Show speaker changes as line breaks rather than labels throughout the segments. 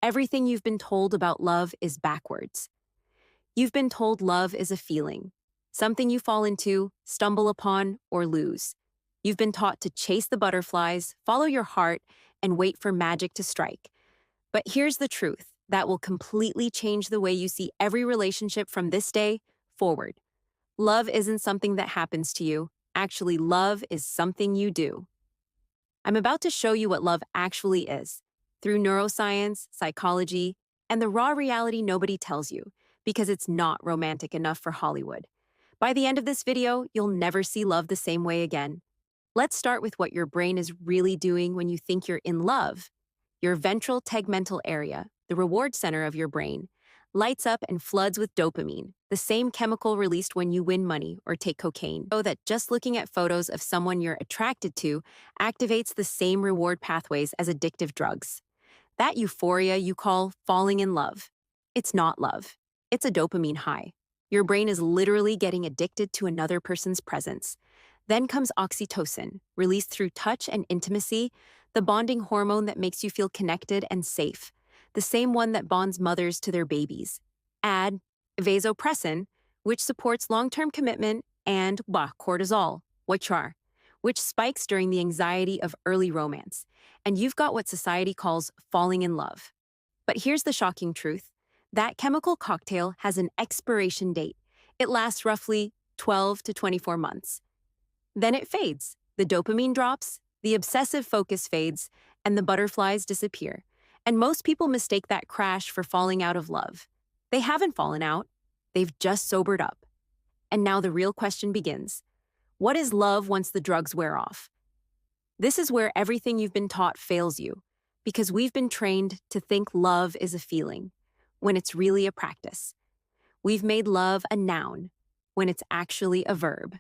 Everything you've been told about love is backwards. You've been told love is a feeling, something you fall into, stumble upon, or lose. You've been taught to chase the butterflies, follow your heart, and wait for magic to strike. But here's the truth that will completely change the way you see every relationship from this day forward. Love isn't something that happens to you. Actually, love is something you do. I'm about to show you what love actually is through neuroscience, psychology, and the raw reality nobody tells you because it's not romantic enough for Hollywood. By the end of this video, you'll never see love the same way again. Let's start with what your brain is really doing when you think you're in love. Your ventral tegmental area, the reward center of your brain, lights up and floods with dopamine, the same chemical released when you win money or take cocaine. So that just looking at photos of someone you're attracted to activates the same reward pathways as addictive drugs. That euphoria you call falling in love. It's not love. It's a dopamine high. Your brain is literally getting addicted to another person's presence. Then comes oxytocin, released through touch and intimacy, the bonding hormone that makes you feel connected and safe, the same one that bonds mothers to their babies. Add vasopressin, which supports long-term commitment, and cortisol, which spikes during the anxiety of early romance. And you've got what society calls falling in love. But here's the shocking truth. That chemical cocktail has an expiration date. It lasts roughly 12 to 24 months. Then it fades. The dopamine drops, the obsessive focus fades, and the butterflies disappear. And most people mistake that crash for falling out of love. They haven't fallen out. They've just sobered up. And now the real question begins. What is love once the drugs wear off? This is where everything you've been taught fails you, because we've been trained to think love is a feeling, when it's really a practice. We've made love a noun, when it's actually a verb.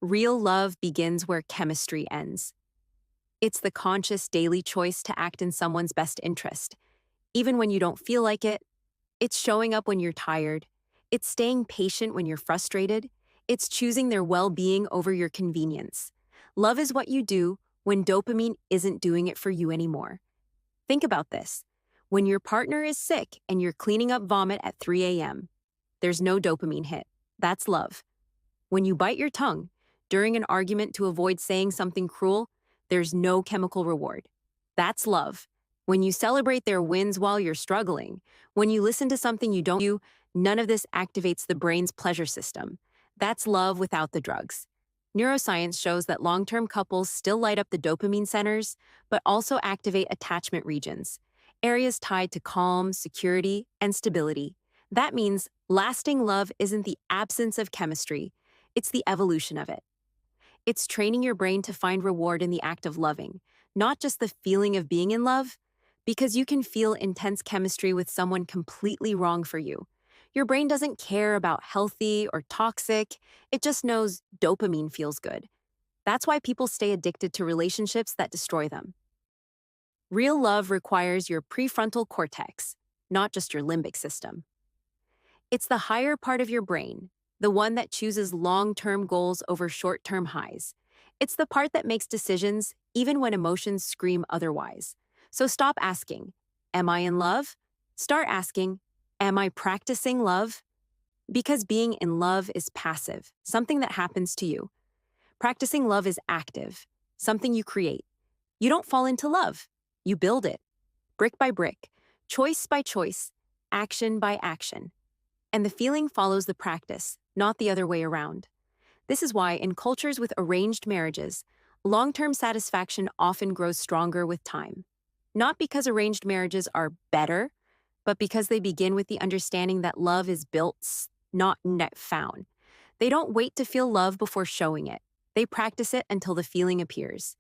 Real love begins where chemistry ends. It's the conscious daily choice to act in someone's best interest. Even when you don't feel like it, it's showing up when you're tired. It's staying patient when you're frustrated. It's choosing their well-being over your convenience. Love is what you do when dopamine isn't doing it for you anymore. Think about this. When your partner is sick and you're cleaning up vomit at 3 a.m., there's no dopamine hit. That's love. When you bite your tongue during an argument to avoid saying something cruel, there's no chemical reward. That's love. When you celebrate their wins while you're struggling, when you listen to something you don't do, none of this activates the brain's pleasure system. That's love without the drugs. Neuroscience shows that long-term couples still light up the dopamine centers, but also activate attachment regions, areas tied to calm, security, and stability. That means lasting love isn't the absence of chemistry, it's the evolution of it. It's training your brain to find reward in the act of loving, not just the feeling of being in love, because you can feel intense chemistry with someone completely wrong for you. Your brain doesn't care about healthy or toxic, it just knows dopamine feels good. That's why people stay addicted to relationships that destroy them. Real love requires your prefrontal cortex, not just your limbic system. It's the higher part of your brain, the one that chooses long-term goals over short-term highs. It's the part that makes decisions even when emotions scream otherwise. So stop asking, am I in love? Start asking, am I practicing love? Because being in love is passive, something that happens to you. Practicing love is active, something you create. You don't fall into love, you build it, brick by brick, choice by choice, action by action. And the feeling follows the practice, not the other way around. This is why in cultures with arranged marriages, long-term satisfaction often grows stronger with time. Not because arranged marriages are better, but because they begin with the understanding that love is built, not found. They don't wait to feel love before showing it. They practice it until the feeling appears.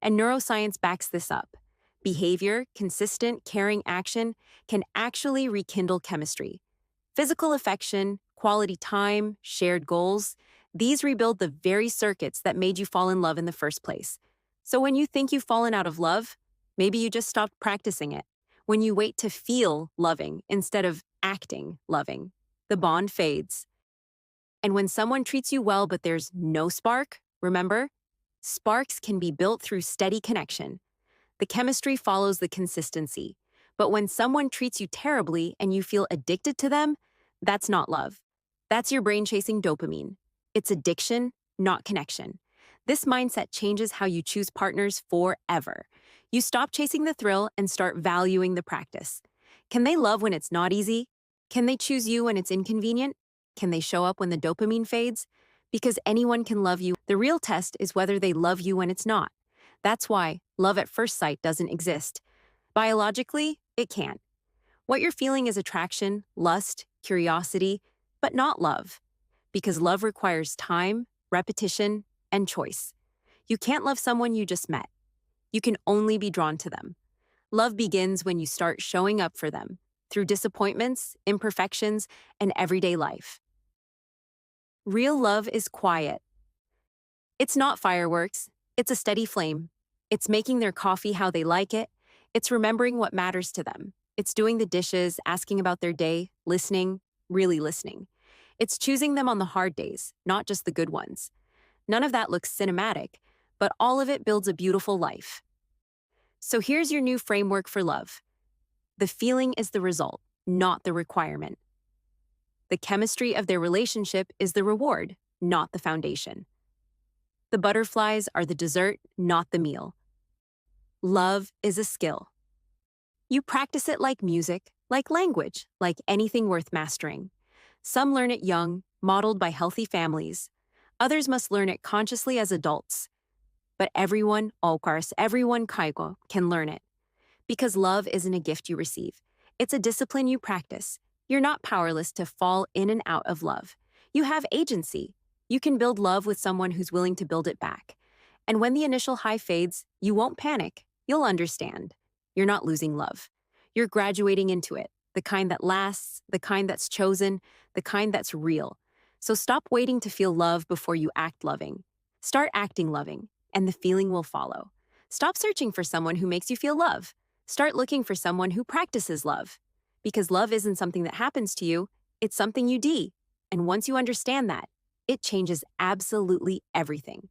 And neuroscience backs this up. Behavior, consistent, caring action can actually rekindle chemistry. Physical affection, quality time, shared goals, these rebuild the very circuits that made you fall in love in the first place. So when you think you've fallen out of love, maybe you just stopped practicing it. When you wait to feel loving instead of acting loving, the bond fades. And when someone treats you well but there's no spark, remember, sparks can be built through steady connection. The chemistry follows the consistency. But when someone treats you terribly and you feel addicted to them, that's not love. That's your brain chasing dopamine. It's addiction, not connection. This mindset changes how you choose partners forever. You stop chasing the thrill and start valuing the practice. Can they love when it's not easy? Can they choose you when it's inconvenient? Can they show up when the dopamine fades? Because anyone can love you. The real test is whether they love you when it's not. That's why love at first sight doesn't exist. Biologically, it can't. What you're feeling is attraction, lust, curiosity, but not love. Because love requires time, repetition, and choice. You can't love someone you just met. You can only be drawn to them. Love begins when you start showing up for them through disappointments, imperfections, and everyday life. Real love is quiet. It's not fireworks. It's a steady flame. It's making their coffee how they like it. It's remembering what matters to them. It's doing the dishes, asking about their day, listening, really listening. It's choosing them on the hard days, not just the good ones. None of that looks cinematic, but all of it builds a beautiful life. So here's your new framework for love. The feeling is the result, not the requirement. The chemistry of their relationship is the reward, not the foundation. The butterflies are the dessert, not the meal. Love is a skill. You practice it like music, like language, like anything worth mastering. Some learn it young, modeled by healthy families. Others must learn it consciously as adults. But everyone, everyone kaigo, can learn it. Because love isn't a gift you receive. It's a discipline you practice. You're not powerless to fall in and out of love. You have agency. You can build love with someone who's willing to build it back. And when the initial high fades, you won't panic. You'll understand. You're not losing love. You're graduating into it, the kind that lasts, the kind that's chosen, the kind that's real. So stop waiting to feel love before you act loving. Start acting loving, and the feeling will follow. Stop searching for someone who makes you feel love. Start looking for someone who practices love. Because love isn't something that happens to you, it's something you do. And once you understand that, it changes absolutely everything.